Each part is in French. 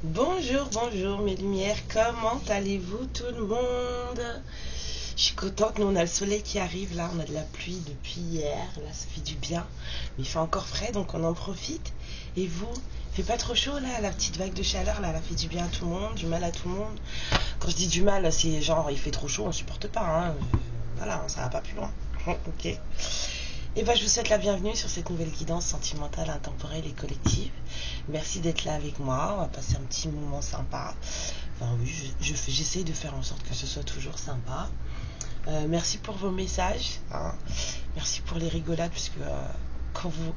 Bonjour, bonjour mes lumières, comment allez-vous tout le monde? Je suis contente, nous on a le soleil qui arrive là, on a de la pluie depuis hier, là ça fait du bien, mais il fait encore frais donc on en profite. Et vous, il fait pas trop chaud là, la petite vague de chaleur là, elle a fait du bien à tout le monde, du mal à tout le monde. Quand je dis du mal, c'est genre il fait trop chaud, on supporte pas, hein. Voilà, ça va pas plus loin. Ok. Et ben, je vous souhaite la bienvenue sur cette nouvelle guidance sentimentale, intemporelle et collective. Merci d'être là avec moi, on va passer un petit moment sympa. Enfin oui, j'essaie de faire en sorte que ce soit toujours sympa. Merci pour vos messages, hein. Merci pour les rigolades, puisque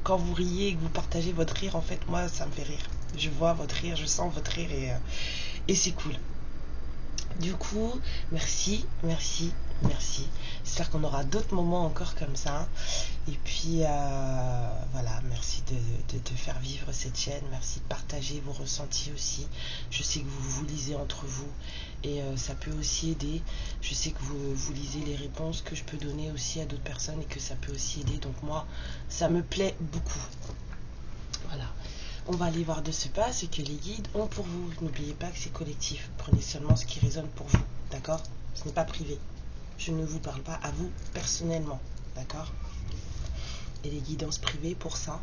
quand vous riez et que vous partagez votre rire, en fait, moi, ça me fait rire. Je vois votre rire, je sens votre rire et c'est cool. Du coup, merci. J'espère qu'on aura d'autres moments encore comme ça. Et puis, voilà, merci de faire vivre cette chaîne. Merci de partager vos ressentis aussi. Je sais que vous lisez entre vous et ça peut aussi aider. Je sais que vous lisez les réponses que je peux donner aussi à d'autres personnes et que ça peut aussi aider. Donc moi, ça me plaît beaucoup. Voilà. On va aller voir de ce pas ce que les guides ont pour vous. N'oubliez pas que c'est collectif. Prenez seulement ce qui résonne pour vous. D'accord? Ce n'est pas privé. Je ne vous parle pas à vous personnellement. D'accord? Et les guidances privées pour ça.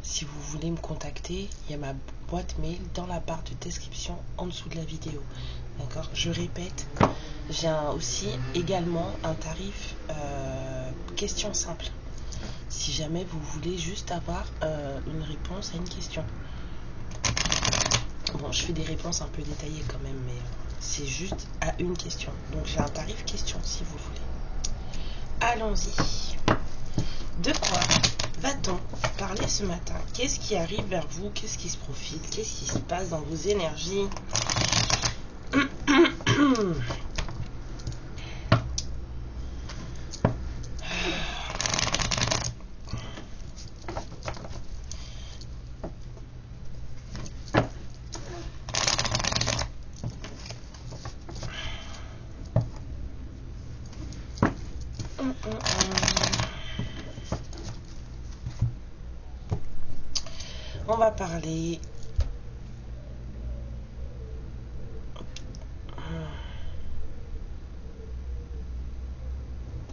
Si vous voulez me contacter, il y a ma boîte mail dans la barre de description en dessous de la vidéo. D'accord? Je répète, j'ai aussi également un tarif question simple. Si jamais vous voulez juste avoir une réponse à une question. Bon, je fais des réponses un peu détaillées quand même, mais c'est juste à une question. Donc j'ai un tarif question si vous voulez. Allons-y. De quoi va-t-on parler ce matin? Qu'est-ce qui arrive vers vous? Qu'est-ce qui se profile? Qu'est-ce qui se passe dans vos énergies? On va parler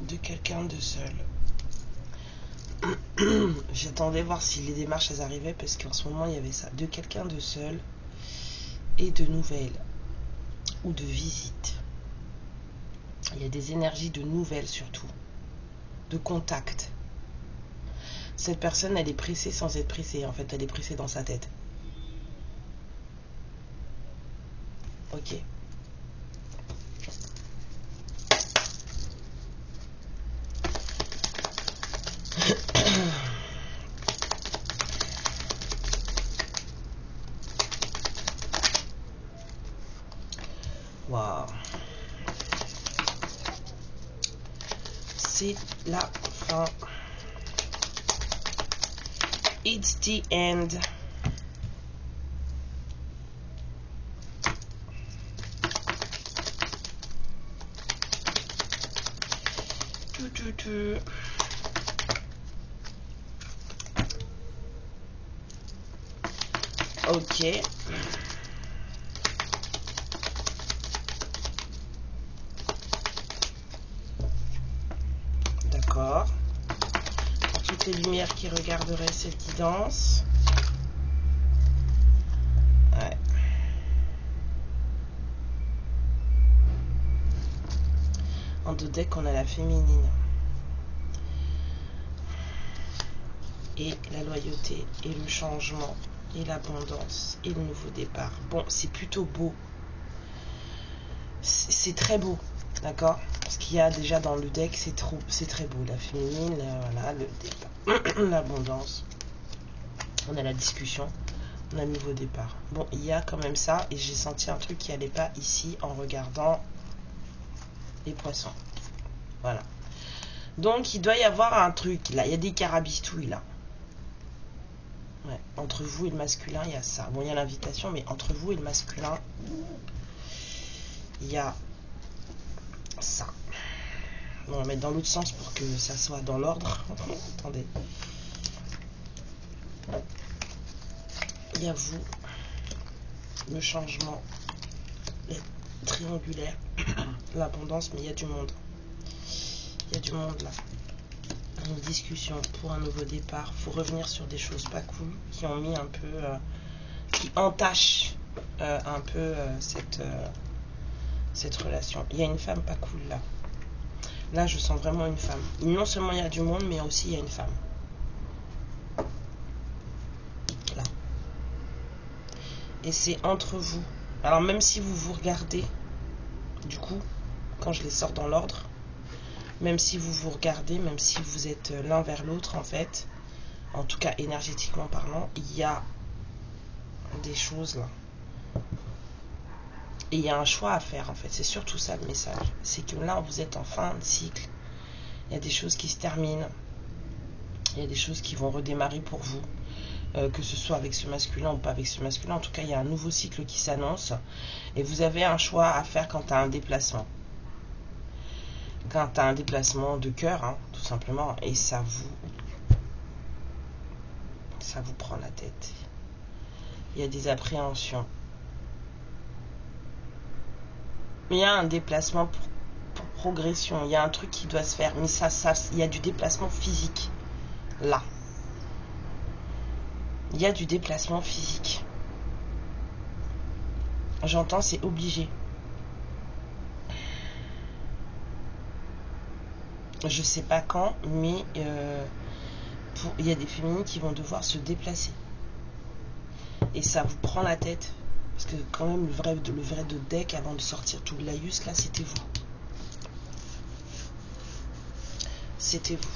de quelqu'un de seul. J'attendais voir si les démarches elles arrivaient parce qu'en ce moment il y avait ça. De quelqu'un de seul et de nouvelles ou de visites. Il y a des énergies de nouvelles surtout. De contact. Cette personne elle est pressée sans être pressée. En fait elle est pressée dans sa tête. Ok. Waouh. C'est la fin. It's the end. Ok. D'accord. Pour toutes les lumières qui regarderaient cette guidance. Ouais. En deux decks, on a la féminine. Et la loyauté, et le changement, et l'abondance, et le nouveau départ. Bon, c'est plutôt beau. C'est très beau, d'accord? Ce qu'il y a déjà dans le deck, c'est très beau. La féminine, voilà, le départ, l'abondance. On a la discussion, on a le nouveau départ. Bon, il y a quand même ça, et j'ai senti un truc qui n'allait pas ici en regardant les poissons. Voilà. Donc, il doit y avoir un truc, là. Il y a des carabistouilles, là. Ouais. Entre vous et le masculin, il y a ça. Bon, il y a l'invitation, mais entre vous et le masculin, il y a ça. Bon, on va mettre dans l'autre sens pour que ça soit dans l'ordre. Attendez. Il y a vous, le changement, les triangulaires, l'abondance, mais il y a du monde. Il y a du monde là. Une discussion pour un nouveau départ. Faut revenir sur des choses pas cool qui ont mis un peu, qui entachent un peu cette relation. Il y a une femme pas cool là. Là, je sens vraiment une femme. Non seulement il y a du monde, mais aussi il y a une femme. Là. Et c'est entre vous. Alors même si vous vous regardez, du coup, quand je les sors dans l'ordre, même si vous vous regardez, même si vous êtes l'un vers l'autre, en fait, en tout cas énergétiquement parlant, il y a des choses là. Et il y a un choix à faire, en fait. C'est surtout ça le message. C'est que là, vous êtes en fin de cycle. Il y a des choses qui se terminent. Il y a des choses qui vont redémarrer pour vous. Que ce soit avec ce masculin ou pas avec ce masculin. En tout cas, il y a un nouveau cycle qui s'annonce. Et vous avez un choix à faire quand tu as un déplacement. Quand tu as un déplacement de cœur, hein, tout simplement. Et ça vous prend la tête. Il y a des appréhensions. Mais il y a un déplacement pour progression. Il y a un truc qui doit se faire. Mais il y a du déplacement physique. Là. Il y a du déplacement physique. J'entends, c'est obligé. Je sais pas quand, mais il y a des féminines qui vont devoir se déplacer. Et ça vous prend la tête. Parce que quand même, le vrai de deck, avant de sortir tout le laïus, là, c'était vous. C'était vous.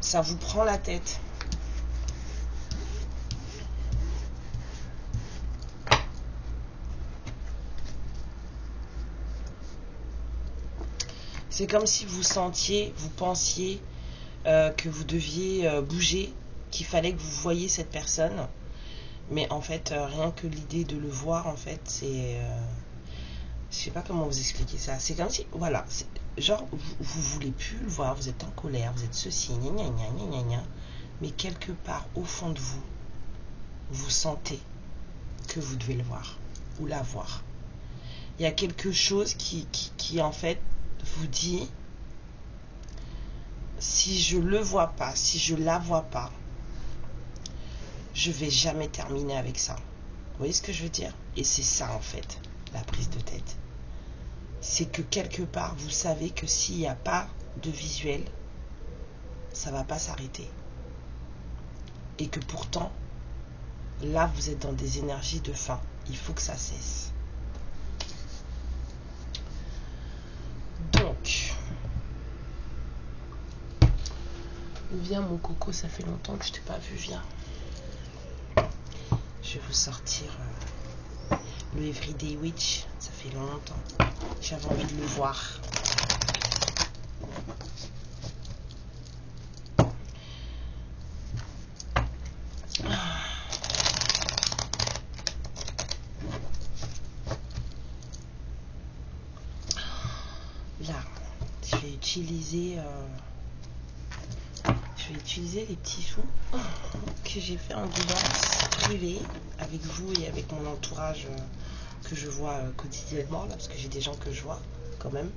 Ça vous prend la tête. C'est comme si vous sentiez, vous pensiez que vous deviez bouger, qu'il fallait que vous voyiez cette personne. Mais en fait, rien que l'idée de le voir, en fait, c'est... je sais pas comment vous expliquer ça. C'est comme si, voilà, genre, vous voulez plus le voir, vous êtes en colère, vous êtes ceci, gna gna gna gna gna gna. Mais quelque part, au fond de vous, vous sentez que vous devez le voir, ou la voir. Il y a quelque chose qui en fait, vous dit, si je le vois pas, si je la vois pas, je vais jamais terminer avec ça. Vous voyez ce que je veux dire? Et c'est ça en fait, la prise de tête. C'est que quelque part, vous savez que s'il n'y a pas de visuel, ça va pas s'arrêter. Et que pourtant, là, vous êtes dans des énergies de fin. Il faut que ça cesse. Donc, viens mon coco, ça fait longtemps que je t'ai pas vu, viens. Je vais vous sortir le Everyday Witch, ça fait longtemps. J'avais envie de le voir. Là, je vais utiliser les petits sous que j'ai fait en guidance privée avec vous et avec mon entourage que je vois quotidiennement là, parce que j'ai des gens que je vois quand même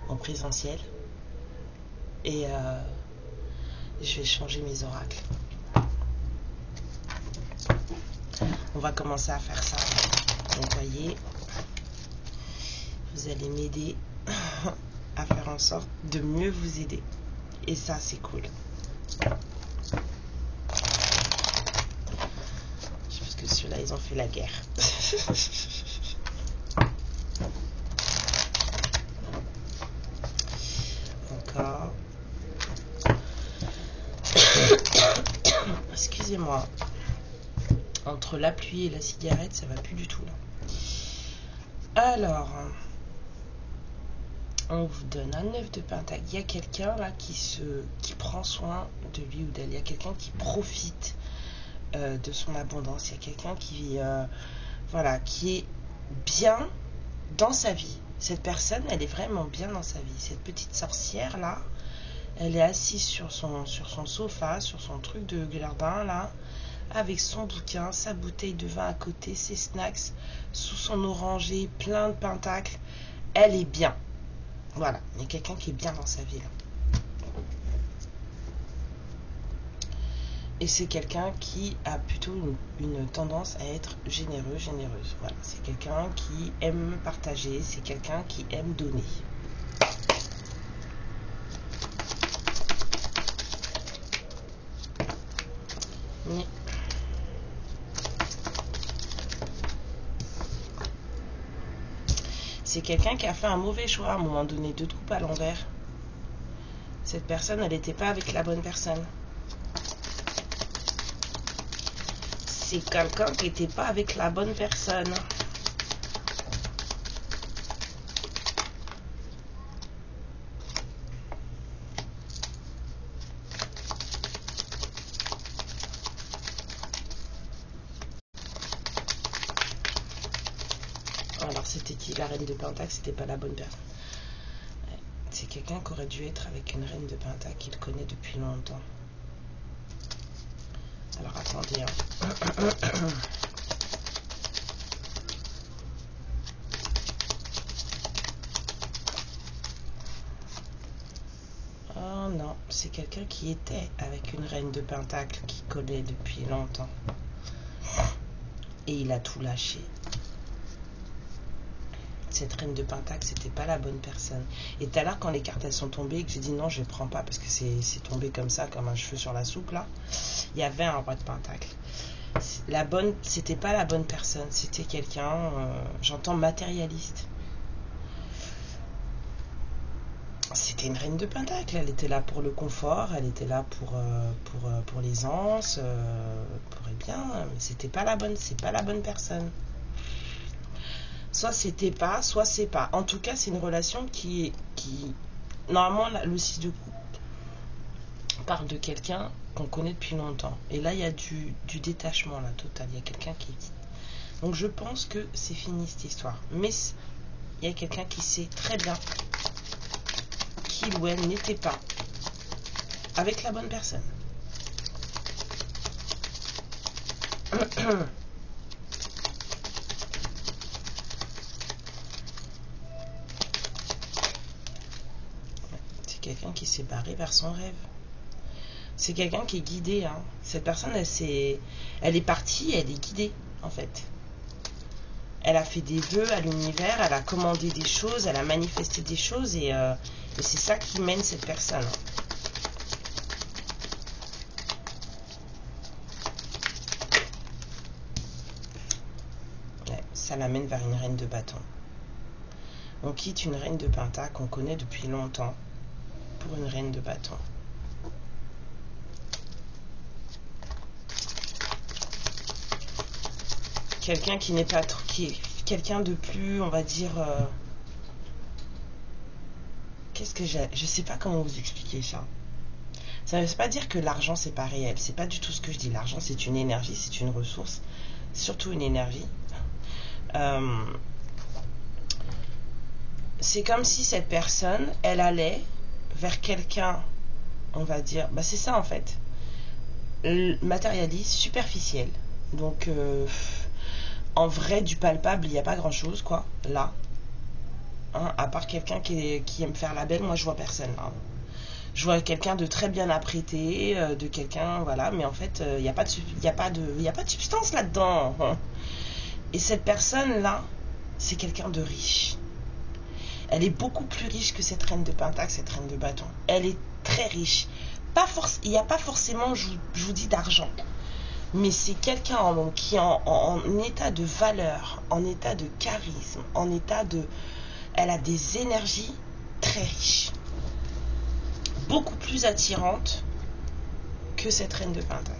en présentiel, et je vais changer mes oracles. On va commencer à faire ça. Donc voyez, vous allez m'aider à faire en sorte de mieux vous aider, et ça c'est cool. Je pense que ceux-là ils ont fait la guerre. Encore. Excusez-moi. Entre la pluie et la cigarette, ça va plus du tout là. Alors, on vous donne un 9 de pentacle. Il y a quelqu'un là qui prend soin de lui ou d'elle. Il y a quelqu'un qui profite de son abondance. Il y a quelqu'un qui voilà, qui est bien dans sa vie. Cette personne, elle est vraiment bien dans sa vie. Cette petite sorcière là, elle est assise sur son sofa, sur son truc de jardin là, avec son bouquin, sa bouteille de vin à côté, ses snacks, sous son oranger, plein de pentacles. Elle est bien. Voilà, il y a quelqu'un qui est bien dans sa vie là. Et c'est quelqu'un qui a plutôt une tendance à être généreuse. Voilà, c'est quelqu'un qui aime partager, c'est quelqu'un qui aime donner. Mais c'est quelqu'un qui a fait un mauvais choix à un moment donné, de coupe à l'envers. Cette personne, elle n'était pas avec la bonne personne. C'est quelqu'un qui n'était pas avec la bonne personne. Alors c'était qui? La reine de Pentacle, c'était pas la bonne personne. C'est quelqu'un qui aurait dû être avec une reine de Pentacle qu'il connaît depuis longtemps. Alors attendez. Oh non, c'est quelqu'un qui était avec une reine de Pentacle qu'il connaît depuis longtemps. Et il a tout lâché. Cette reine de Pentacle, c'était pas la bonne personne. Et tout à l'heure, quand les cartes elles sont tombées, que j'ai dit non, je ne prends pas parce que c'est tombé comme ça, comme un cheveu sur la soupe là, il y avait un roi de Pentacle. C'était pas la bonne personne, c'était quelqu'un, j'entends matérialiste. C'était une reine de Pentacle, elle était là pour le confort, elle était là pour l'aisance, pour être bien, mais c'était pas la bonne, c'est pas la bonne personne. Soit c'était pas, soit c'est pas. En tout cas, c'est une relation qui normalement, le 6 de coupe parle de quelqu'un qu'on connaît depuis longtemps. Et là, il y a du détachement, là, total. Il y a quelqu'un qui est... Donc, je pense que c'est fini, cette histoire. Mais il y a quelqu'un qui sait très bien qu'il ou elle n'était pas avec la bonne personne. Quelqu'un qui s'est barré vers son rêve. C'est quelqu'un qui est guidé. Hein. Cette personne, elle est partie, elle est guidée, en fait. Elle a fait des vœux à l'univers, elle a commandé des choses, elle a manifesté des choses, et c'est ça qui mène cette personne. Ouais, ça l'amène vers une reine de bâton. On quitte une reine de pentacle qu'on connaît depuis longtemps pour une reine de bâton. Quelqu'un qui n'est pas trop, qui est quelqu'un de plus, on va dire, qu'est-ce que j'ai, je sais pas comment vous expliquer ça. Ça ne veut pas dire que l'argent c'est pas réel, c'est pas du tout ce que je dis. L'argent c'est une énergie, c'est une ressource, surtout une énergie. C'est comme si cette personne, elle allait vers quelqu'un, on va dire, bah c'est ça en fait, matérialiste, superficiel. Donc en vrai, du palpable, il n'y a pas grand chose quoi là, hein, à part quelqu'un qui aime faire la belle. Moi je vois personne là. Je vois quelqu'un de très bien apprêté, de quelqu'un, voilà, mais en fait il n'y a pas de substance là dedans. Et cette personne là, c'est quelqu'un de riche. Elle est beaucoup plus riche que cette reine de pentacle, cette reine de bâton. Elle est très riche. Il n'y a pas forcément, je vous dis, d'argent. Mais c'est quelqu'un qui est en état de valeur, en état de charisme, en état de... Elle a des énergies très riches. Beaucoup plus attirantes que cette reine de pentacle.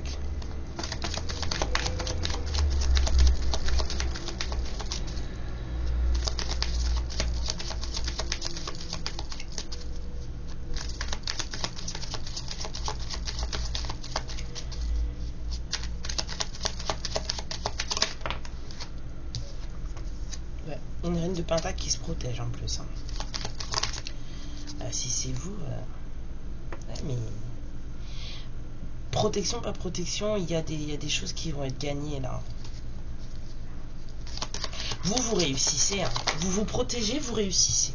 Pentacle qui se protège en plus. Hein. Si c'est vous... ouais, mais... Protection, pas protection, il y a des choses qui vont être gagnées là. Vous réussissez. Hein. Vous vous protégez, vous réussissez.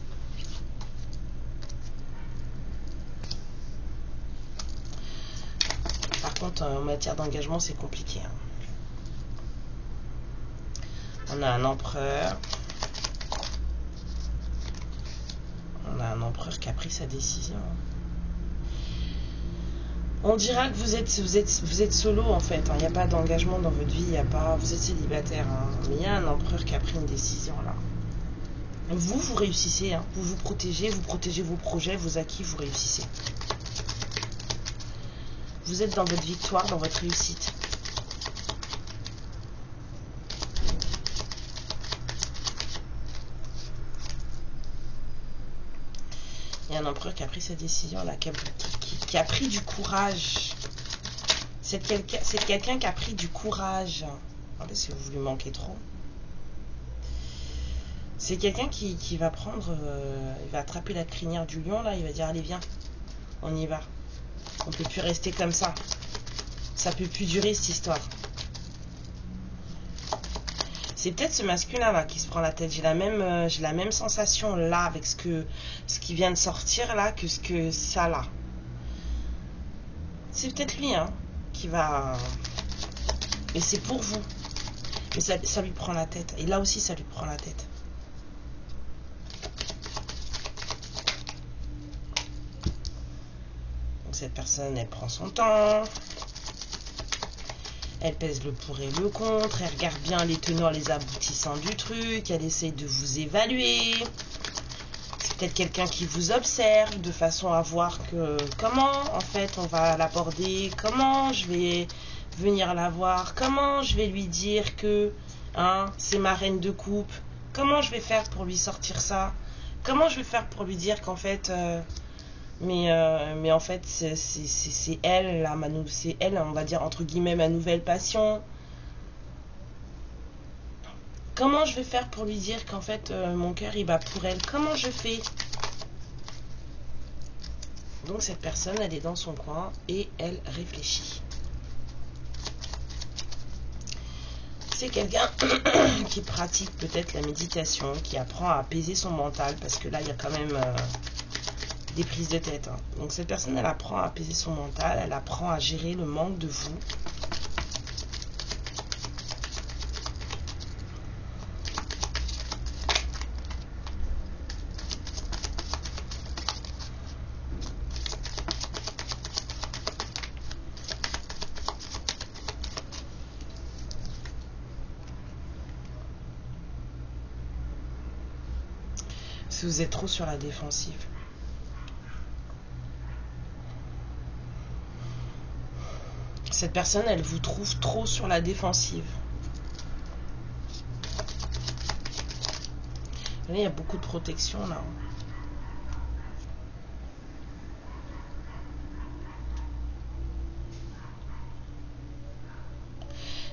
Par contre, en matière d'engagement, c'est compliqué. Hein. On a un empereur. On a un empereur qui a pris sa décision. On dira que vous êtes solo en fait. Il n'y a pas d'engagement dans votre vie. Vous êtes célibataire. Hein. Mais il y a un empereur qui a pris une décision là. Vous réussissez. Hein. Vous protégez vos projets, vos acquis, vous réussissez. Vous êtes dans votre victoire, dans votre réussite. Il y a un empereur qui a pris sa décision là, qui a pris du courage. C'est quelqu'un qui a pris du courage. Regardez si vous lui manquez trop. C'est quelqu'un qui va prendre, il va attraper la crinière du lion là, il va dire allez viens, on y va. On peut plus rester comme ça. Ça peut plus durer cette histoire. C'est peut-être ce masculin là qui se prend la tête. J'ai la même sensation là avec ce qui vient de sortir là que ça là. C'est peut-être lui hein qui va. Mais c'est pour vous. Mais ça lui prend la tête. Et là aussi ça lui prend la tête. Donc cette personne elle prend son temps. Elle pèse le pour et le contre, elle regarde bien les tenants, les aboutissants du truc, elle essaye de vous évaluer. C'est peut-être quelqu'un qui vous observe de façon à voir comment en fait on va l'aborder, comment je vais venir la voir, comment je vais lui dire que c'est ma reine de coupe, comment je vais faire pour lui sortir ça, comment je vais faire pour lui dire qu'en fait... Mais en fait, c'est elle, c'est elle, on va dire entre guillemets, ma nouvelle passion. Comment je vais faire pour lui dire qu'en fait, mon cœur, il bat pour elle? Comment je fais? Donc cette personne, elle est dans son coin et elle réfléchit. C'est quelqu'un qui pratique peut-être la méditation, qui apprend à apaiser son mental, parce que là, il y a quand même... des prises de tête. Hein. Donc cette personne, elle apprend à apaiser son mental, elle apprend à gérer le manque de vous. Si vous êtes trop sur la défensive. Cette personne, elle vous trouve trop sur la défensive. Là, il y a beaucoup de protection, là.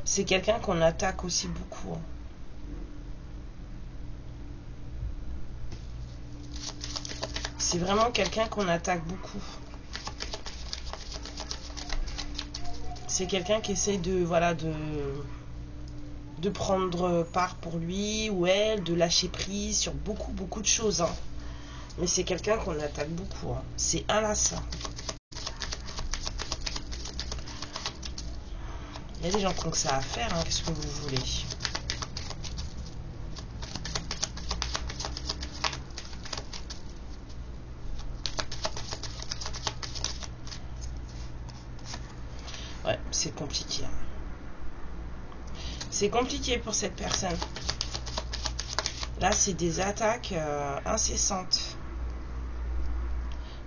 C'est quelqu'un qu'on attaque aussi beaucoup. C'est vraiment quelqu'un qu'on attaque beaucoup. C'est quelqu'un qui essaie de prendre part pour lui ou elle, de lâcher prise sur beaucoup de choses. Hein. Mais c'est quelqu'un qu'on attaque beaucoup. Hein. C'est inlassable. Il y a des gens qui ont que ça à faire. Hein. Qu'est-ce que vous voulez? Ouais, c'est compliqué. C'est compliqué pour cette personne. Là, c'est des attaques incessantes.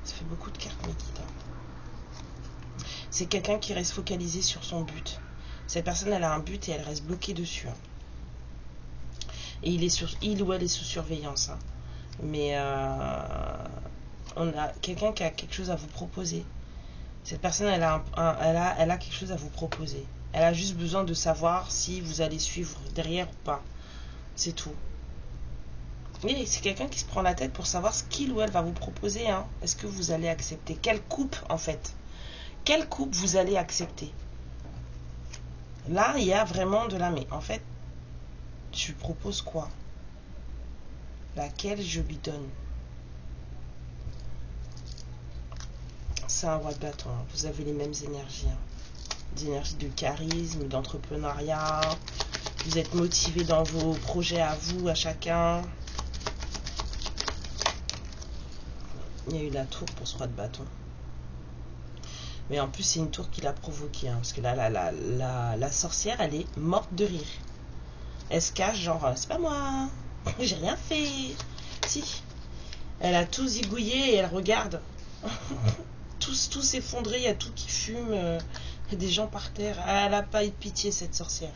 Ça fait beaucoup de cartes médites. C'est quelqu'un qui reste focalisé sur son but. Cette personne, elle a un but et elle reste bloquée dessus. Hein. Et il ou elle est sous surveillance. Hein. Mais on a quelqu'un qui a quelque chose à vous proposer. Cette personne, elle a quelque chose à vous proposer. Elle a juste besoin de savoir si vous allez suivre derrière ou pas. C'est tout. Oui, c'est quelqu'un qui se prend la tête pour savoir ce qu'il ou elle va vous proposer. Hein. Est-ce que vous allez accepter? Quelle coupe, en fait? Quelle coupe vous allez accepter? Là, il y a vraiment de la... Mais en fait, tu proposes quoi? Laquelle je lui donne? C'est un roi de bâton. Vous avez les mêmes énergies. Hein. Des énergies de charisme, d'entrepreneuriat. Vous êtes motivé dans vos projets à vous, à chacun. Il y a eu la tour pour ce roi de bâton. Mais en plus, c'est une tour qui l'a provoqué. Hein, parce que là, la sorcière, elle est morte de rire. Elle se cache, genre, c'est pas moi. J'ai rien fait. Si. Elle a tout zigouillé et elle regarde. tout s'effondrer, il y a tout qui fume. Il y a des gens par terre. Elle n'a pas eu de pitié, cette sorcière.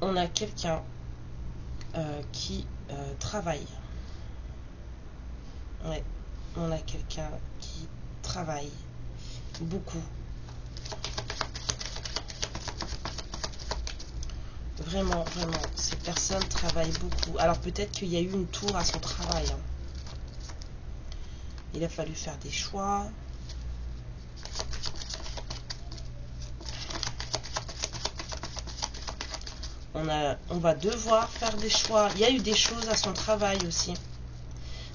On a quelqu'un qui travaille. Ouais. On a quelqu'un qui travaille beaucoup. Vraiment, vraiment, ces personnes travaillent beaucoup. Alors peut-être qu'il y a eu une tour à son travail. Hein. Il a fallu faire des choix. On va devoir faire des choix. Il y a eu des choses à son travail aussi.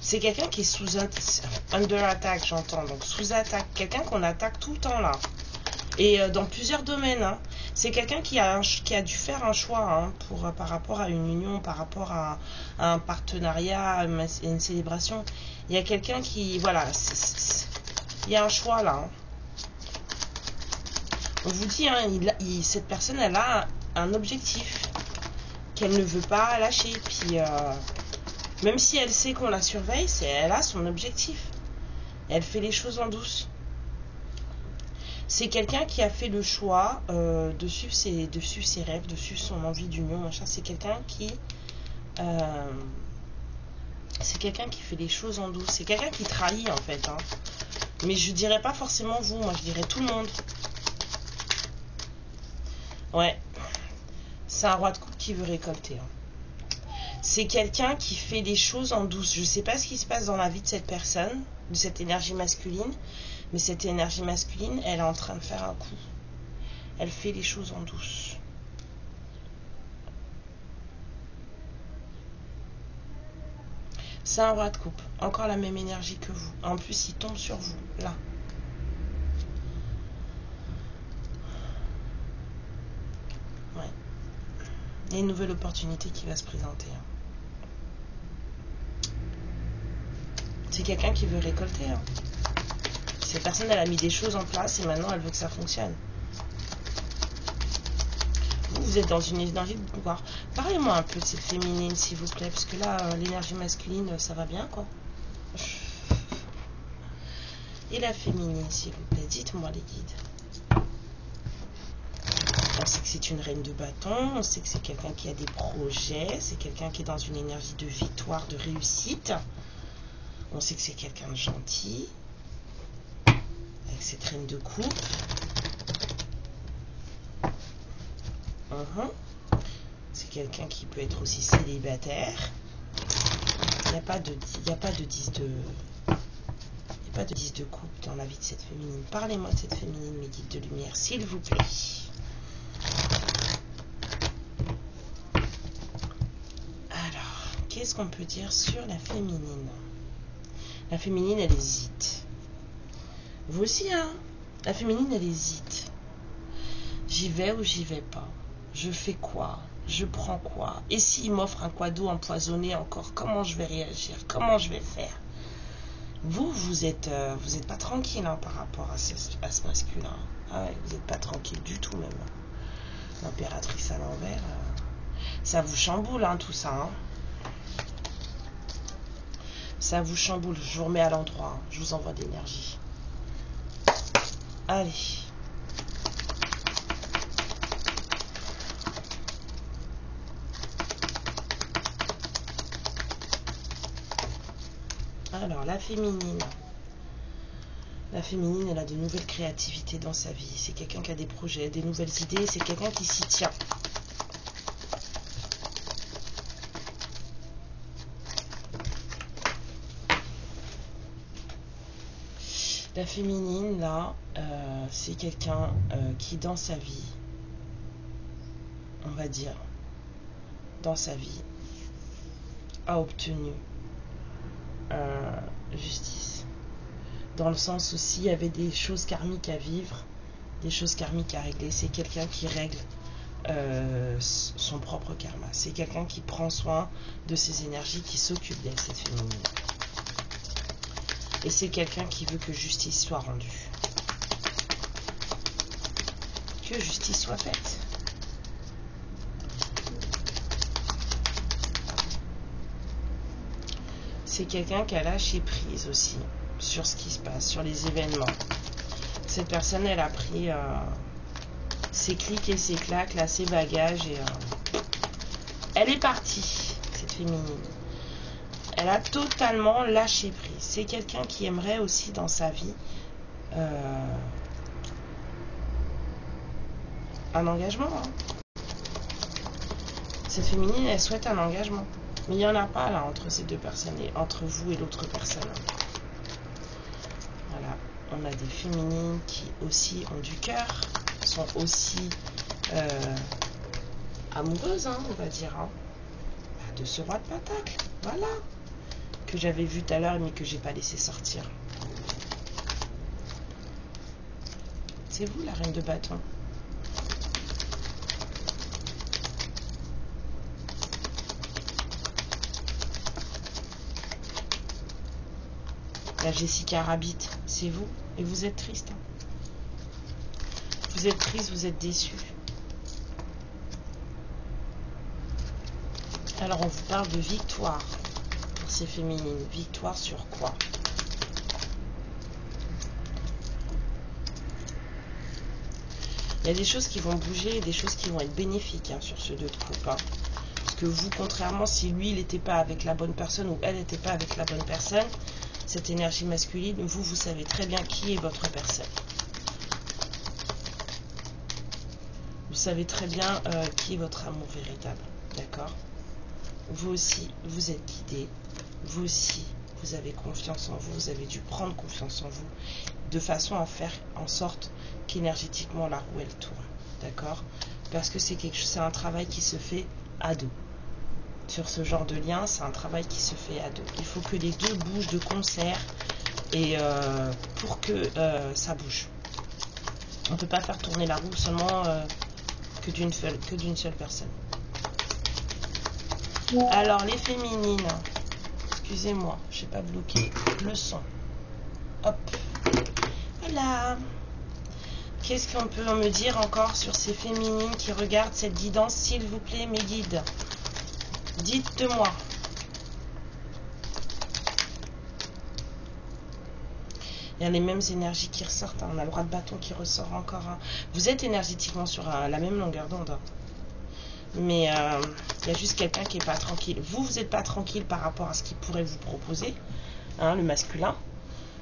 C'est quelqu'un qui est sous under attack, j'entends. Donc sous attaque. Quelqu'un qu'on attaque tout le temps là. Et dans plusieurs domaines. Hein. C'est quelqu'un qui a dû faire un choix hein, par rapport à une union, par rapport à un partenariat, à une célébration. Il y a quelqu'un qui... Voilà. Il y a un choix là. Hein. On vous dit, hein, cette personne, elle a un objectif qu'elle ne veut pas lâcher. Puis... même si elle sait qu'on la surveille, elle a son objectif. Elle fait les choses en douce. C'est quelqu'un qui a fait le choix de suivre ses rêves, de suivre son envie d'union. C'est quelqu'un qui fait les choses en douce. C'est quelqu'un qui trahit en fait. Hein. Mais je dirais pas forcément vous, moi je dirais tout le monde. Ouais. C'est un roi de coupe qui veut récolter. Hein. C'est quelqu'un qui fait les choses en douce. Je ne sais pas ce qui se passe dans la vie de cette personne, de cette énergie masculine, mais cette énergie masculine, elle est en train de faire un coup. Elle fait les choses en douce. C'est un roi de coupe. Encore la même énergie que vous. En plus, il tombe sur vous, là. Ouais. Il y a une nouvelle opportunité qui va se présenter. Hein. C'est quelqu'un qui veut récolter. Hein. Cette personne, elle a mis des choses en place et maintenant, elle veut que ça fonctionne. Vous êtes dans une énergie de pouvoir. Parlez-moi un peu de cette féminine, s'il vous plaît, parce que là, l'énergie masculine, ça va bien, quoi. Et la féminine, s'il vous plaît, dites-moi les guides. On sait que c'est une reine de bâton, on sait que c'est quelqu'un qui a des projets, c'est quelqu'un qui est dans une énergie de victoire, de réussite. On sait que c'est quelqu'un de gentil, avec cette reine de coupe. C'est quelqu'un qui peut être aussi célibataire. Il n'y a pas de 10 de... Il n'y a pas de 10 de coupe dans la vie de cette féminine. Parlez-moi de cette féminine, mes guides de lumière, s'il vous plaît. Alors, qu'est-ce qu'on peut dire sur la féminine? La féminine, elle hésite. Vous aussi, hein? La féminine, elle hésite. J'y vais ou j'y vais pas? Je fais quoi? Je prends quoi? Et s'il m'offre un cadeau empoisonné encore, comment je vais réagir? Comment je vais faire? Vous êtes pas tranquille hein, par rapport à ce masculin. Ah ouais, vous n'êtes pas tranquille du tout même. L'impératrice à l'envers, ça vous chamboule hein, tout ça. Hein. Ça vous chamboule. Je vous remets à l'endroit. Hein. Je vous envoie de l'énergie. Allez. Alors, la féminine. La féminine, elle a de nouvelles créativités dans sa vie. C'est quelqu'un qui a des projets, des nouvelles idées. C'est quelqu'un qui s'y tient. La féminine, là, c'est quelqu'un qui, dans sa vie, on va dire, dans sa vie, a obtenu justice. Dans le sens où s'il y avait des choses karmiques à vivre, des choses karmiques à régler, c'est quelqu'un qui règle son propre karma. C'est quelqu'un qui prend soin de ses énergies, qui s'occupe d'elle, cette féminine. Et c'est quelqu'un qui veut que justice soit rendue. Que justice soit faite. C'est quelqu'un qui a lâché prise aussi sur ce qui se passe, sur les événements. Cette personne, elle a pris ses clics et ses claques, là, ses bagages, et elle est partie, cette féminine. Elle a totalement lâché prise. C'est quelqu'un qui aimerait aussi dans sa vie un engagement. Hein. Cette féminine, elle souhaite un engagement. Mais il n'y en a pas là entre ces deux personnes, et entre vous et l'autre personne. Voilà, on a des féminines qui aussi ont du cœur, sont aussi amoureuses, hein, on va dire, hein, de ce roi de Pentacle. Voilà. Que j'avais vu tout à l'heure mais que j'ai pas laissé sortir. C'est vous la reine de bâton. La Jessica Rabbit, c'est vous. Et vous êtes triste. Hein. Vous êtes triste, vous êtes déçu. Alors on vous parle de victoire. C'est féminine. Victoire sur quoi? Il y a des choses qui vont bouger et des choses qui vont être bénéfiques hein, sur ce 2 de coupe. Hein. Parce que vous, contrairement, si lui, il n'était pas avec la bonne personne ou elle n'était pas avec la bonne personne, cette énergie masculine, vous savez très bien qui est votre personne. Vous savez très bien qui est votre amour véritable. D'accord? Vous aussi, vous êtes guidé. Vous aussi, vous avez confiance en vous, vous avez dû prendre confiance en vous, de façon à faire en sorte qu'énergétiquement la roue elle tourne, d'accord? Parce que c'est un travail qui se fait à deux. Sur ce genre de lien, c'est un travail qui se fait à deux. Il faut que les deux bougent de concert et pour que ça bouge. On ne peut pas faire tourner la roue seulement que d'une seule personne. Alors les féminines. Excusez-moi, je n'ai pas bloqué le son. Hop. Voilà. Qu'est-ce qu'on peut me dire encore sur ces féminines qui regardent cette guidance, s'il vous plaît, mes guides? Dites-moi. Il y a les mêmes énergies qui ressortent. Hein. On a le roi de bâton qui ressort encore. Hein. Vous êtes énergétiquement sur la même longueur d'onde. Hein. Mais il y a juste quelqu'un qui n'est pas tranquille. Vous n'êtes pas tranquille par rapport à ce qu'il pourrait vous proposer, hein, le masculin.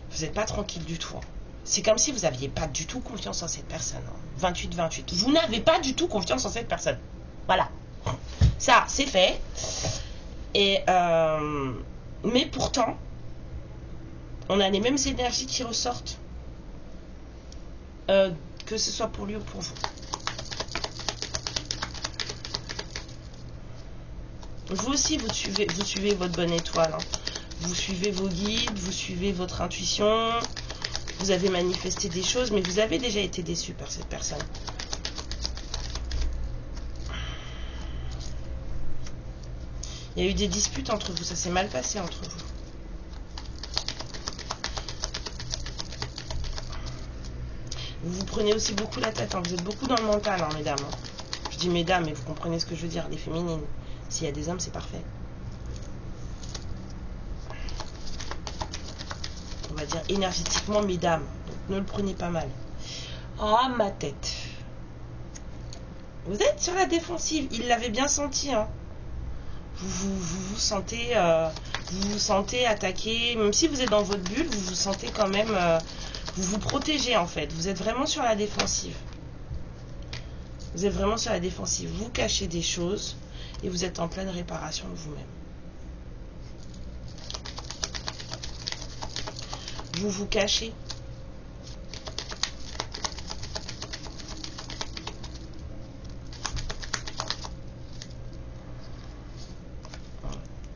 Vous n'êtes pas tranquille du tout. Hein. C'est comme si vous n'aviez pas du tout confiance en cette personne. Hein. 28-28. Vous n'avez pas du tout confiance en cette personne. Voilà. Ça, c'est fait. Et mais pourtant, on a les mêmes énergies qui ressortent. Que ce soit pour lui ou pour vous. Vous aussi, vous suivez votre bonne étoile. Hein. Vous suivez vos guides, vous suivez votre intuition. Vous avez manifesté des choses, mais vous avez déjà été déçu par cette personne. Il y a eu des disputes entre vous, ça s'est mal passé entre vous. Vous vous prenez aussi beaucoup la tête, hein. Vous êtes beaucoup dans le mental, hein, mesdames. Je dis mesdames, mais vous comprenez ce que je veux dire, les féminines. S'il y a des hommes, c'est parfait. On va dire énergétiquement, mesdames. Donc, ne le prenez pas mal. Oh, ma tête. Vous êtes sur la défensive. Il l'avait bien senti. Hein. Vous sentez attaqué. Même si vous êtes dans votre bulle, vous vous sentez quand même... vous vous protégez, en fait. Vous êtes vraiment sur la défensive. Vous êtes vraiment sur la défensive. Vous cachez des choses. Et vous êtes en pleine réparation de vous-même. Vous vous cachez.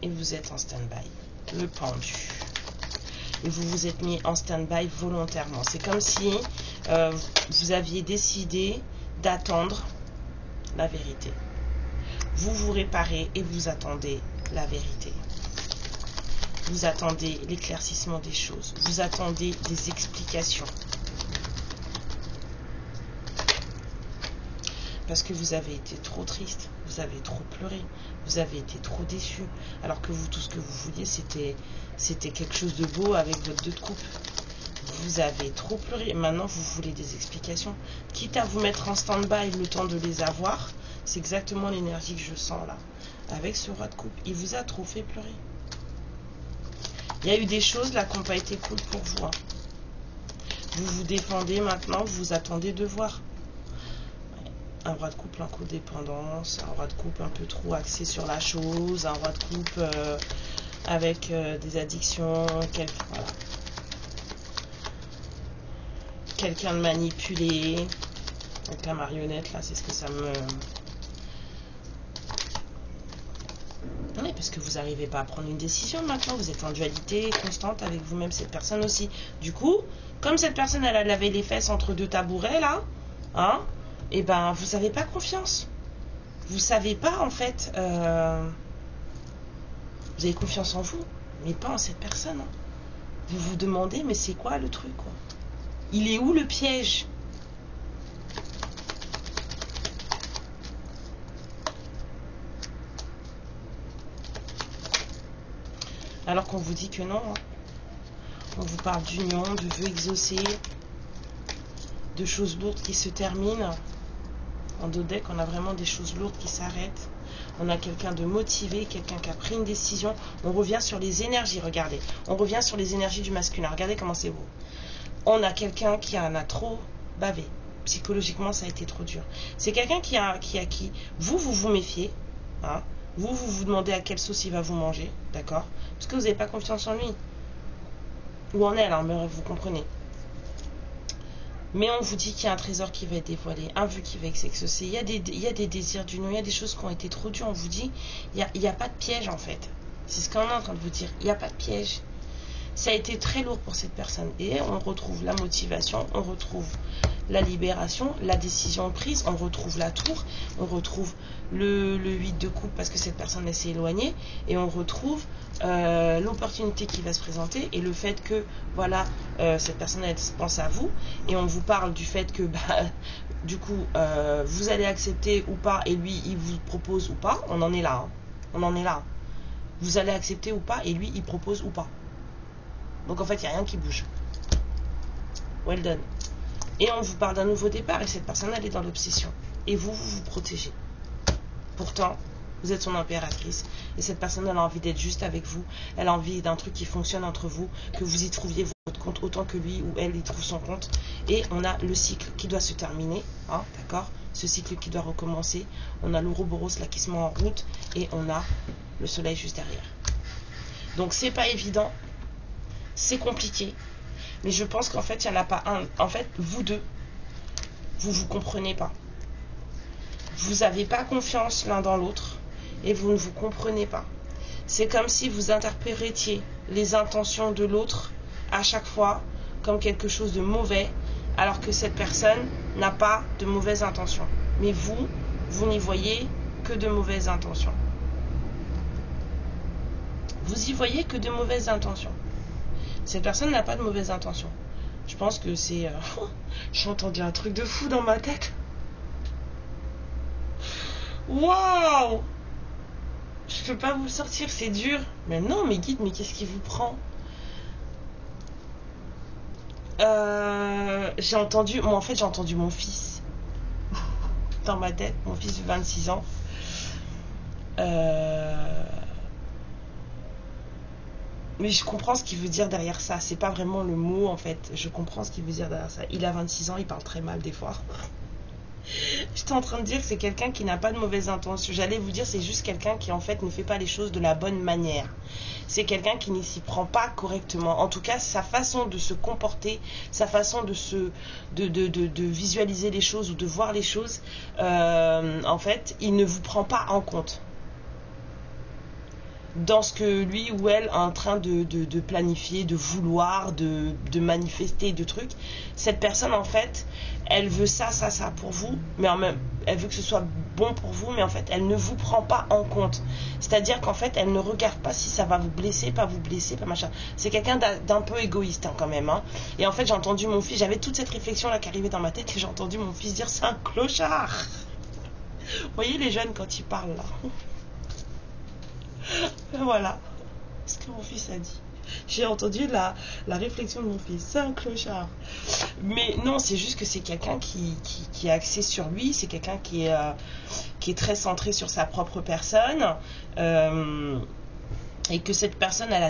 et vous êtes en stand-by. Le pendu. Et vous vous êtes mis en stand-by volontairement. C'est comme si vous aviez décidé d'attendre la vérité. Vous vous réparez et vous attendez la vérité. Vous attendez l'éclaircissement des choses. Vous attendez des explications. Parce que vous avez été trop triste, vous avez trop pleuré, vous avez été trop déçu. Alors que vous, tout ce que vous vouliez, c'était quelque chose de beau avec votre 2 de coupe. Vous avez trop pleuré. Maintenant, vous voulez des explications. Quitte à vous mettre en stand-by le temps de les avoir, c'est exactement l'énergie que je sens là. Avec ce roi de coupe, il vous a trop fait pleurer. Il y a eu des choses là qui n'ont pas été cool pour vous. Hein. Vous vous défendez maintenant, vous attendez de voir. Un roi de couple en codépendance, un roi de couple un peu trop axé sur la chose, un roi de couple avec des addictions, voilà. Quelqu'un de manipulé, avec la marionnette là, c'est ce que ça me... Oui, parce que vous n'arrivez pas à prendre une décision maintenant, vous êtes en dualité constante avec vous-même, cette personne aussi. Du coup, comme cette personne elle a lavé les fesses entre 2 tabourets là, hein, et ben vous n'avez pas confiance. Vous savez pas en fait. Vous avez confiance en vous, mais pas en cette personne. Hein. Vous vous demandez, mais c'est quoi le truc quoi? Il est où le piège? Alors qu'on vous dit que non. Hein. On vous parle d'union, de vœux exaucés, de choses lourdes qui se terminent. En dodec, on a vraiment des choses lourdes qui s'arrêtent. On a quelqu'un de motivé, quelqu'un qui a pris une décision. On revient sur les énergies, regardez. On revient sur les énergies du masculin. Regardez comment c'est beau. On a quelqu'un qui en a trop bavé. Psychologiquement, ça a été trop dur. C'est quelqu'un qui vous méfiez. Hein. Vous demandez à quelle sauce il va vous manger. D'accord? Parce que vous n'avez pas confiance en lui. Ou en elle, hein, mais vous comprenez. Mais on vous dit qu'il y a un trésor qui va être dévoilé, un vœu qui va être exaucé. Il y a des désirs d'union, il y a des choses qui ont été trop dures. On vous dit, il n'y a pas de piège en fait. C'est ce qu'on est en train de vous dire. Il n'y a pas de piège. Ça a été très lourd pour cette personne. Et on retrouve la motivation, on retrouve la libération, la décision prise, on retrouve la tour, on retrouve le 8 de coupe parce que cette personne s'est éloignée. Et on retrouve l'opportunité qui va se présenter et le fait que, voilà, cette personne elle pense à vous. Et on vous parle du fait que, du coup, vous allez accepter ou pas et lui, il vous propose ou pas. On en est là. Hein. On en est là. Vous allez accepter ou pas et lui, il propose ou pas. Donc en fait, il n'y a rien qui bouge. Well done. Et on vous parle d'un nouveau départ et cette personne, elle est dans l'obsession. Et vous vous protégez. Pourtant, vous êtes son impératrice. Et cette personne, elle a envie d'être juste avec vous. Elle a envie d'un truc qui fonctionne entre vous, que vous y trouviez votre compte autant que lui ou elle y trouve son compte. Et on a le cycle qui doit se terminer. Hein, d'accord? Ce cycle qui doit recommencer. On a l'Ouroboros là qui se met en route. Et on a le soleil juste derrière. Donc c'est pas évident. C'est compliqué, mais je pense qu'en fait, il n'y en a pas un. En fait, vous deux, vous comprenez pas. Vous n'avez pas confiance l'un dans l'autre et vous ne vous comprenez pas. C'est comme si vous interprétiez les intentions de l'autre à chaque fois comme quelque chose de mauvais, alors que cette personne n'a pas de mauvaises intentions. Mais vous n'y voyez que de mauvaises intentions. Vous y voyez que de mauvaises intentions. Cette personne n'a pas de mauvaises intentions. Je pense que c'est... J'ai entendu un truc de fou dans ma tête. Waouh! Je peux pas vous le sortir, c'est dur. Mais non, mes guides, mais qu'est-ce qui vous prend? J'ai entendu... Moi, en fait, j'ai entendu mon fils. Dans ma tête, mon fils de 26 ans. Mais je comprends ce qu'il veut dire derrière ça. C'est pas vraiment le mot en fait. Je comprends ce qu'il veut dire derrière ça. Il a 26 ans, il parle très mal des fois. J'étais en train de dire que c'est quelqu'un qui n'a pas de mauvaises intentions. J'allais vous dire c'est juste quelqu'un qui en fait ne fait pas les choses de la bonne manière. C'est quelqu'un qui n'y s'y prend pas correctement. En tout cas, sa façon de se comporter, sa façon de visualiser les choses ou de voir les choses, en fait, il ne vous prend pas en compte. dans ce que lui ou elle est en train de planifier, de vouloir, de manifester, de trucs. Cette personne, en fait, elle veut ça pour vous, mais elle veut que ce soit bon pour vous, mais en fait, elle ne vous prend pas en compte. C'est-à-dire qu'en fait, elle ne regarde pas si ça va vous blesser, pas machin. C'est quelqu'un d'un peu égoïste, hein, quand même. Hein. Et en fait, j'ai entendu mon fils, j'avais toute cette réflexion-là qui arrivait dans ma tête, et j'ai entendu mon fils dire, c'est un clochard. Vous voyez les jeunes quand ils parlent, là. Voilà ce que mon fils a dit. J'ai entendu la réflexion de mon fils. C'est un clochard. Mais non, c'est juste que c'est quelqu'un qui est axé sur lui. C'est quelqu'un qui est très centré sur sa propre personne. Et que cette personne, elle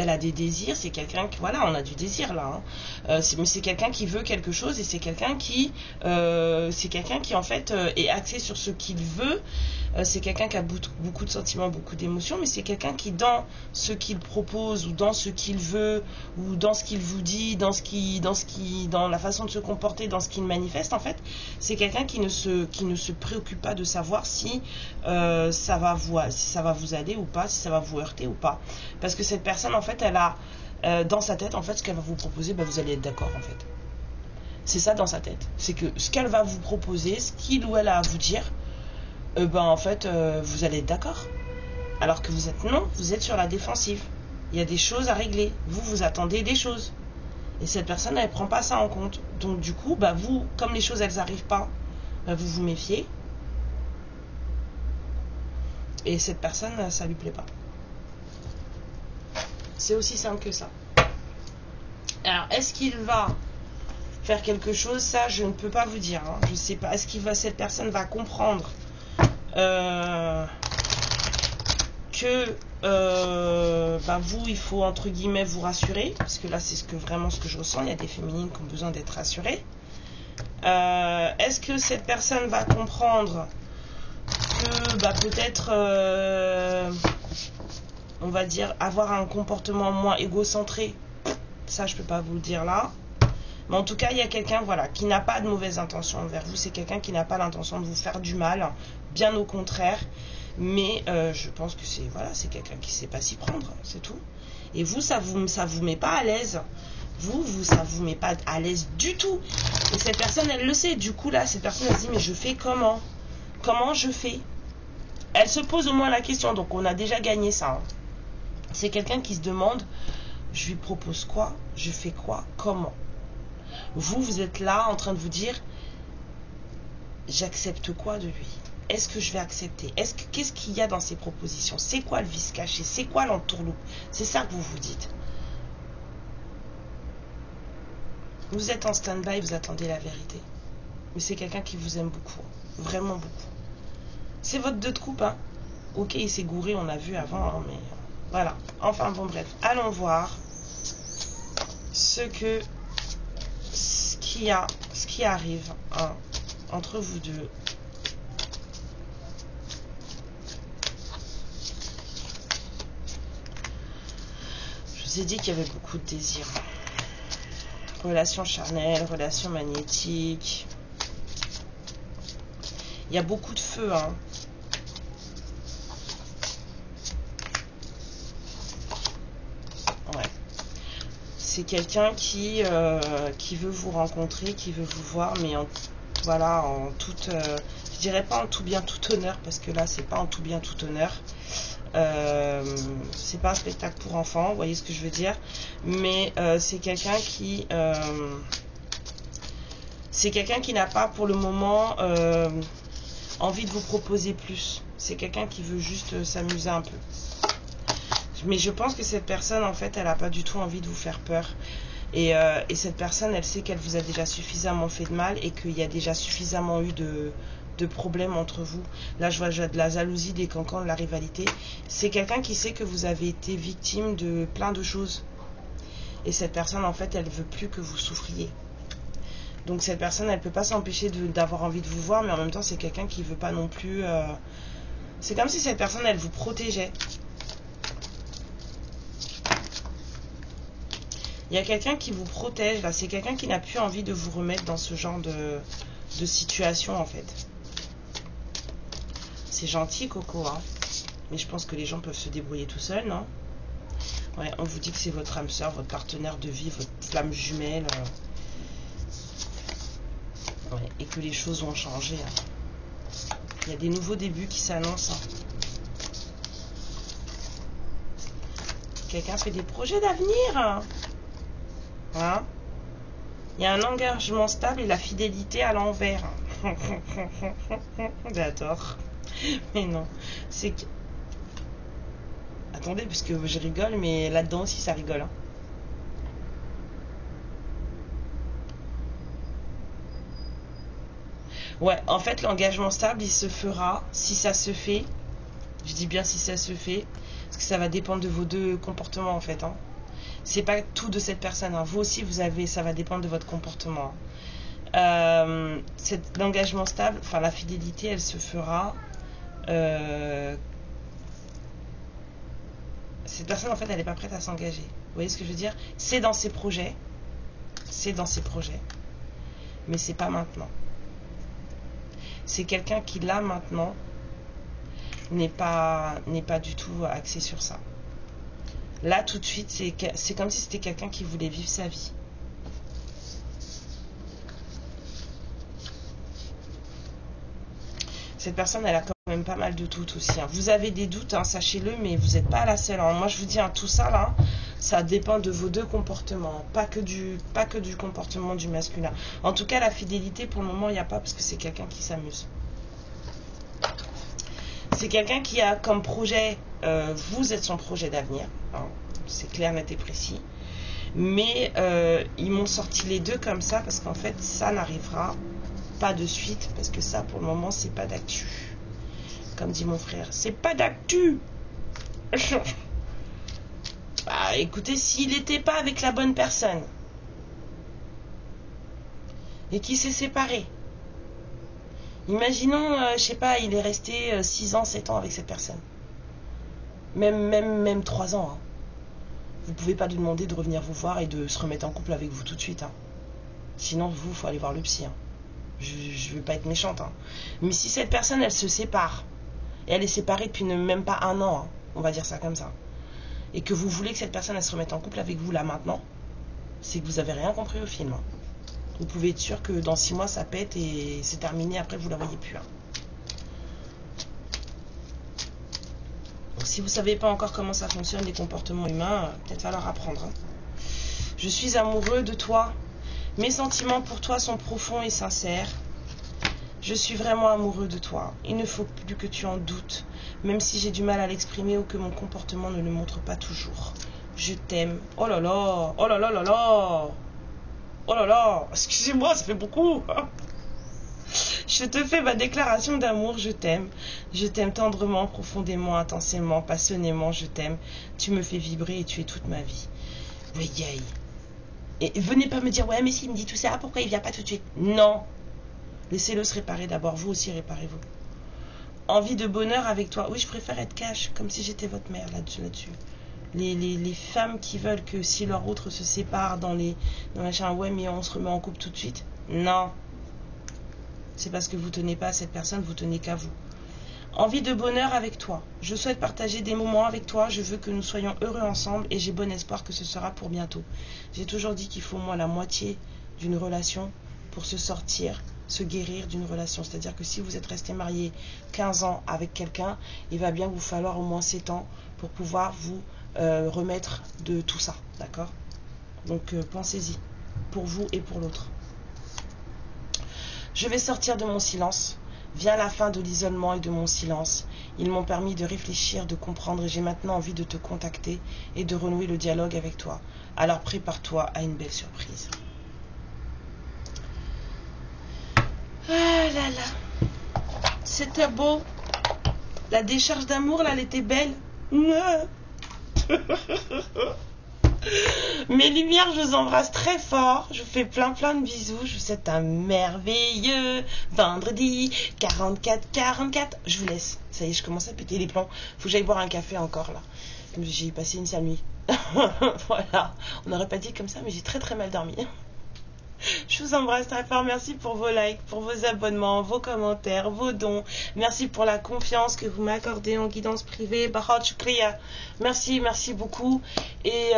a des désirs. C'est quelqu'un qui... Voilà, on a du désir là. Hein. Mais c'est quelqu'un qui veut quelque chose. Et c'est quelqu'un qui... en fait, est axé sur ce qu'il veut. C'est quelqu'un qui a beaucoup de sentiments, beaucoup d'émotions, mais c'est quelqu'un qui, dans ce qu'il propose, ou dans ce qu'il veut, ou dans ce qu'il vous dit, dans la façon de se comporter, dans ce qu'il manifeste, en fait, c'est quelqu'un qui ne se préoccupe pas de savoir si ça va vous aller ou pas, si ça va vous heurter ou pas. Parce que cette personne, en fait, elle a dans sa tête, en fait, ce qu'elle va vous proposer, vous allez être d'accord, en fait. C'est ça dans sa tête. C'est que ce qu'elle va vous proposer, ce qu'il ou elle a à vous dire, en fait, vous allez être d'accord. Alors que vous êtes sur la défensive. Il y a des choses à régler. Vous attendez des choses. Et cette personne, elle ne prend pas ça en compte. Donc du coup, vous, comme les choses, elles n'arrivent pas, vous vous méfiez. Et cette personne, ça lui plaît pas. C'est aussi simple que ça. Alors, est-ce qu'il va faire quelque chose? Ça, je ne peux pas vous dire. Hein. Je ne sais pas. Est-ce que cette personne va comprendre que vous, il faut entre guillemets vous rassurer, parce que là c'est vraiment ce que je ressens. Il y a des féminines qui ont besoin d'être rassurées. Est-ce que cette personne va comprendre que peut-être on va dire avoir un comportement moins égocentré? Ça, je peux pas vous le dire là. Mais en tout cas, il y a quelqu'un, voilà, qui n'a pas de mauvaises intentions envers vous. C'est quelqu'un qui n'a pas l'intention de vous faire du mal, bien au contraire. Mais je pense que c'est quelqu'un qui ne sait pas s'y prendre, c'est tout. Et vous, ça vous met pas à l'aise. Ça vous met pas à l'aise du tout. Et cette personne, elle le sait. Du coup, là, cette personne, elle se dit, mais je fais comment? Comment je fais? Elle se pose au moins la question. Donc, on a déjà gagné ça. Hein. C'est quelqu'un qui se demande, je lui propose quoi? Je fais quoi? Comment? Vous êtes là en train de vous dire, j'accepte quoi de lui? Est-ce que je vais accepter? Qu'est-ce qu'il y a dans ces propositions? C'est quoi le vice caché? C'est quoi l'entourloupe? C'est ça que vous vous dites. Vous êtes en stand-by, vous attendez la vérité. Mais c'est quelqu'un qui vous aime beaucoup. Vraiment beaucoup. C'est votre 2 de coupe, hein. Ok, il s'est gouré, on a vu avant, hein, mais voilà. Enfin bon, bref. Allons voir ce qui arrive hein, entre vous deux. Je vous ai dit qu'il y avait beaucoup de désirs. Relation charnelle, relation magnétique. Il y a beaucoup de feu, hein. Ouais. C'est quelqu'un qui veut vous rencontrer, qui veut vous voir, mais voilà, en toute... je dirais pas en tout bien, tout honneur, parce que là, c'est pas en tout bien, tout honneur. C'est pas un spectacle pour enfants, vous voyez ce que je veux dire, mais c'est quelqu'un qui n'a pas pour le moment envie de vous proposer plus. C'est quelqu'un qui veut juste s'amuser un peu. Mais je pense que cette personne, en fait, elle n'a pas du tout envie de vous faire peur. Et cette personne, elle sait qu'elle vous a déjà suffisamment fait de mal et qu'il y a déjà suffisamment eu de problèmes entre vous. Là, je vois de la jalousie, des cancans, de la rivalité. C'est quelqu'un qui sait que vous avez été victime de plein de choses. Et cette personne, en fait, elle veut plus que vous souffriez. Donc cette personne, elle peut pas s'empêcher d'avoir envie de vous voir, mais en même temps, c'est quelqu'un qui veut pas non plus... C'est comme si cette personne, elle vous protégeait. Il y a quelqu'un qui vous protège, là. C'est quelqu'un qui n'a plus envie de vous remettre dans ce genre de situation, en fait. C'est gentil, Coco, hein. Mais je pense que les gens peuvent se débrouiller tout seuls, non? Ouais, on vous dit que c'est votre âme sœur, votre partenaire de vie, votre flamme jumelle. Ouais, et que les choses vont changer. Hein. Il y a des nouveaux débuts qui s'annoncent. Hein. Quelqu'un fait des projets d'avenir. Hein? Il y a un engagement stable et la fidélité à l'envers. J'adore. Mais non. C'est que... Attendez, parce que je rigole, mais là-dedans aussi ça rigole. Hein. Ouais, en fait, l'engagement stable, il se fera si ça se fait. Je dis bien si ça se fait, parce que ça va dépendre de vos deux comportements, en fait. Hein. C'est pas tout de cette personne. Hein. Vous aussi, vous avez, ça va dépendre de votre comportement. Hein. L'engagement stable, enfin la fidélité, elle se fera. Cette personne, en fait, elle n'est pas prête à s'engager. Vous voyez ce que je veux dire? C'est dans ses projets. C'est dans ses projets. Mais c'est pas maintenant. C'est quelqu'un qui, là, maintenant, n'est pas du tout axé sur ça. Là, tout de suite, c'est comme si c'était quelqu'un qui voulait vivre sa vie. Cette personne, elle a quand même pas mal de doutes aussi. Hein. Vous avez des doutes, hein, sachez-le, mais vous n'êtes pas la seule. Hein. Moi, je vous dis, hein, tout ça, là, ça dépend de vos deux comportements. Pas que du comportement du masculin. En tout cas, la fidélité, pour le moment, il n'y a pas, parce que c'est quelqu'un qui s'amuse. C'est quelqu'un qui a comme projet, vous êtes son projet d'avenir. Hein. C'est clair, net et précis. Mais ils m'ont sorti les deux comme ça, parce qu'en fait, ça n'arrivera pas de suite, parce que ça, pour le moment, c'est pas d'actu. Comme dit mon frère, c'est pas d'actu. Bah, écoutez, s'il n'était pas avec la bonne personne et qu'il s'est séparé, imaginons, je sais pas, il est resté 6 ans, 7 ans avec cette personne. Même 3 ans. Hein. Vous pouvez pas lui demander de revenir vous voir et de se remettre en couple avec vous tout de suite. Hein. Sinon, vous, faut aller voir le psy. Hein. Je veux pas être méchante. Hein. Mais si cette personne, elle se sépare, et elle est séparée depuis même pas 1 an, hein, on va dire ça comme ça, et que vous voulez que cette personne, elle se remette en couple avec vous là maintenant, c'est que vous avez rien compris au film. Hein. Vous pouvez être sûr que dans 6 mois, ça pète et c'est terminé, après vous la voyez plus. Hein. Donc, si vous savez pas encore comment ça fonctionne, les comportements humains, peut-être falloir apprendre. Hein. Je suis amoureux de toi. Mes sentiments pour toi sont profonds et sincères. Je suis vraiment amoureux de toi. Il ne faut plus que tu en doutes, même si j'ai du mal à l'exprimer ou que mon comportement ne le montre pas toujours. Je t'aime. Oh là là, oh là là là là. Oh là là, excusez-moi, ça fait beaucoup. Je te fais ma déclaration d'amour, je t'aime. Je t'aime tendrement, profondément, intensément, passionnément, je t'aime. Tu me fais vibrer et tu es toute ma vie. Oui, yay. Et venez pas me dire, ouais, mais s'il me dit tout ça, pourquoi il vient pas tout de suite? Non. Laissez-le se réparer d'abord. Vous aussi, réparez-vous. Envie de bonheur avec toi. Oui, je préfère être cash, comme si j'étais votre mère là-dessus. Les femmes qui veulent que si leur autre se sépare dans machin, ouais, mais on se remet en couple tout de suite. Non. C'est parce que vous tenez pas à cette personne, vous tenez qu'à vous. Envie de bonheur avec toi. Je souhaite partager des moments avec toi. Je veux que nous soyons heureux ensemble et j'ai bon espoir que ce sera pour bientôt. J'ai toujours dit qu'il faut au moins la moitié d'une relation pour se sortir, se guérir d'une relation. C'est-à-dire que si vous êtes resté marié 15 ans avec quelqu'un, il va bien vous falloir au moins 7 ans pour pouvoir vous remettre de tout ça. D'accord? Donc pensez-y, pour vous et pour l'autre. Je vais sortir de mon silence. Vient la fin de l'isolement et de mon silence. Ils m'ont permis de réfléchir, de comprendre et j'ai maintenant envie de te contacter et de renouer le dialogue avec toi. Alors prépare-toi à une belle surprise. Ah là là. C'était beau. La décharge d'amour là, elle était belle. Mes lumières, je vous embrasse très fort. Je vous fais plein de bisous. Je vous souhaite un merveilleux vendredi 44. Je vous laisse. Ça y est, je commence à péter les plombs. Faut que j'aille boire un café encore là. J'ai passé une sale nuit. Voilà. On n'aurait pas dit comme ça, mais j'ai très mal dormi. Je Je vous embrasse très fort. Merci pour vos likes, pour vos abonnements, vos commentaires, vos dons. Merci pour la confiance que vous m'accordez en guidance privée. Bahad shukriya. Merci, merci beaucoup. Et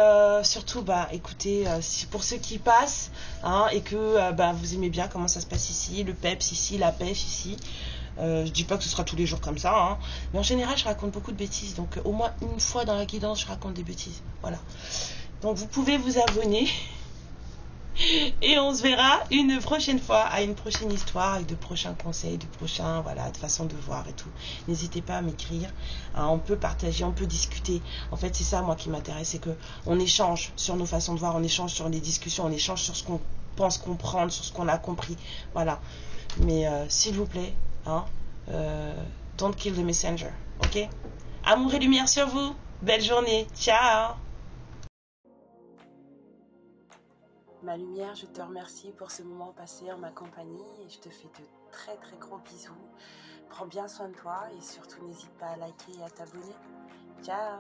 surtout, écoutez, pour ceux qui passent et que vous aimez bien comment ça se passe ici, le peps ici, la pêche ici. Je dis pas que ce sera tous les jours comme ça, mais en général, je raconte beaucoup de bêtises. Donc, au moins une fois dans la guidance, je raconte des bêtises. Voilà. Donc, vous pouvez vous abonner. Et on se verra une prochaine fois à une prochaine histoire avec de prochains conseils, de façon de voir et tout. N'hésitez pas à m'écrire. On peut partager, on peut discuter. En fait, c'est ça moi qui m'intéresse, c'est que on échange sur nos façons de voir, on échange sur les discussions, on échange sur ce qu'on pense comprendre, sur ce qu'on a compris. Voilà. Mais s'il vous plaît, don't kill the messenger. Ok? Amour et lumière sur vous. Belle journée. Ciao. Ma lumière, je te remercie pour ce moment passé en ma compagnie et je te fais de très très gros bisous. Prends bien soin de toi et surtout n'hésite pas à liker et à t'abonner. Ciao!